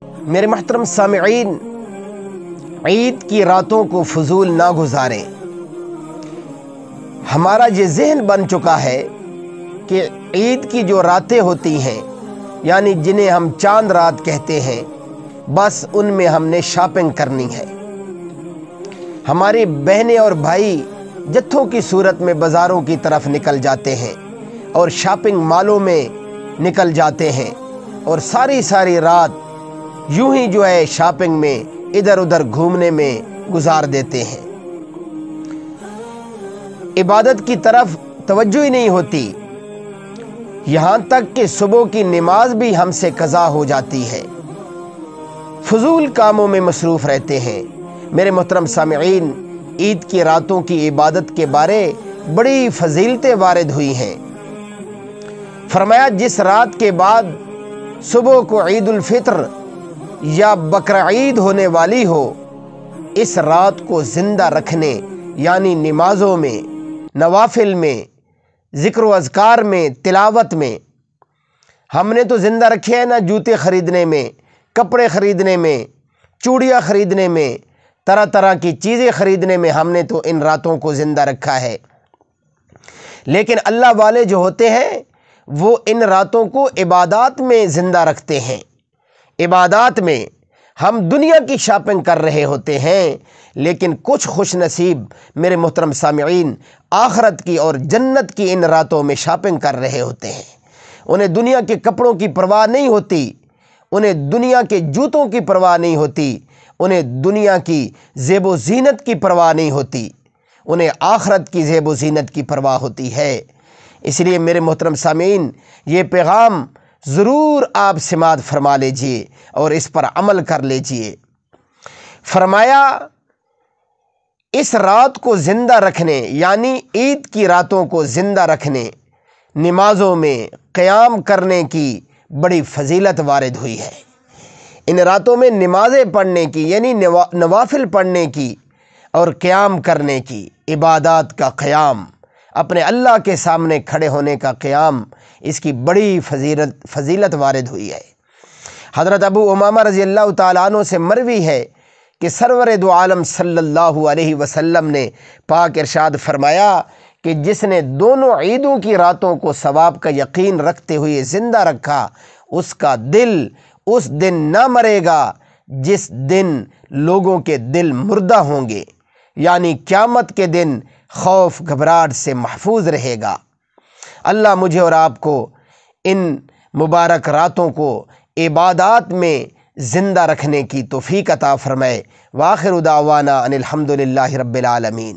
میرے محترم سامعین، عید کی راتوں کو فضول نہ گزاریں۔ ہمارا یہ ذہن بن چکا ہے کہ عید کی جو راتیں ہوتی ہیں، یعنی جنہیں ہم چاند رات کہتے ہیں، بس ان میں ہم نے شاپنگ کرنی ہے۔ ہماری بہنیں اور بھائی جتھوں کی صورت میں بازاروں کی طرف نکل جاتے ہیں اور شاپنگ مالوں میں نکل جاتے ہیں اور ساری رات یوں ہی جو ہے شاپنگ میں ادھر ادھر گھومنے میں گزار دیتے ہیں۔ عبادت کی طرف توجہ ہی نہیں ہوتی، یہاں تک کہ صبح کی نماز بھی ہم سے قضا ہو جاتی ہے، فضول کاموں میں مصروف رہتے ہیں۔ میرے محترم سامعین، عید کی راتوں کی عبادت کے بارے بڑی فضیلتیں وارد ہوئی ہیں۔ فرمایا جس رات کے بعد صبح کو عید الفطر یا بقرعید ہونے والی ہو، اس رات کو زندہ رکھنے، یعنی نمازوں میں، نوافل میں، ذکر و اذکار میں، تلاوت میں، ہم نے تو زندہ رکھے ہیں نا جوتے خریدنے میں، کپڑے خریدنے میں، چوڑیاں خریدنے میں، طرح طرح کی چیزیں خریدنے میں، ہم نے تو ان راتوں کو زندہ رکھا ہے۔ لیکن اللہ والے جو ہوتے ہیں وہ ان راتوں کو عبادات میں زندہ رکھتے ہیں۔ عبادات میں ہم دنیا کی شاپنگ کر رہے ہوتے ہیں، لیکن کچھ خوش نصیب میرے محترم سامعین آخرت کی اور جنت کی ان راتوں میں شاپنگ کر رہے ہوتے ہیں۔ انہیں دنیا کے کپڑوں کی پرواہ نہیں ہوتی، انہیں دنیا کے جوتوں کی پرواہ نہیں ہوتی، انہیں دنیا کی زیب و زینت کی پرواہ نہیں ہوتی، انہیں آخرت کی زیب و زینت کی پرواہ ہوتی ہے۔ اس لیے میرے محترم سامعین، یہ پیغام ضرور آپ سماعت فرما لیجئے اور اس پر عمل کر لیجئے۔ فرمایا اس رات کو زندہ رکھنے، یعنی عید کی راتوں کو زندہ رکھنے، نمازوں میں قیام کرنے کی بڑی فضیلت وارد ہوئی ہے۔ ان راتوں میں نمازیں پڑھنے کی، یعنی نوافل پڑھنے کی اور قیام کرنے کی، عبادات کا قیام، اپنے اللہ کے سامنے کھڑے ہونے کا قیام، اس کی بڑی فضیلت وارد ہوئی ہے۔ حضرت ابو امامہ رضی اللہ تعالیٰ عنہ سے مروی ہے کہ سرور دو عالم صلی اللہ علیہ وسلم نے پاک ارشاد فرمایا کہ جس نے دونوں عیدوں کی راتوں کو ثواب کا یقین رکھتے ہوئے زندہ رکھا، اس کا دل اس دن نہ مرے گا جس دن لوگوں کے دل مردہ ہوں گے، یعنی قیامت کے دن خوف گھبراہٹ سے محفوظ رہے گا۔ اللہ مجھے اور آپ کو ان مبارک راتوں کو عبادات میں زندہ رکھنے کی توفیق عطا فرمائے۔ وآخر دعوانا ان الحمد للہ رب العالمین۔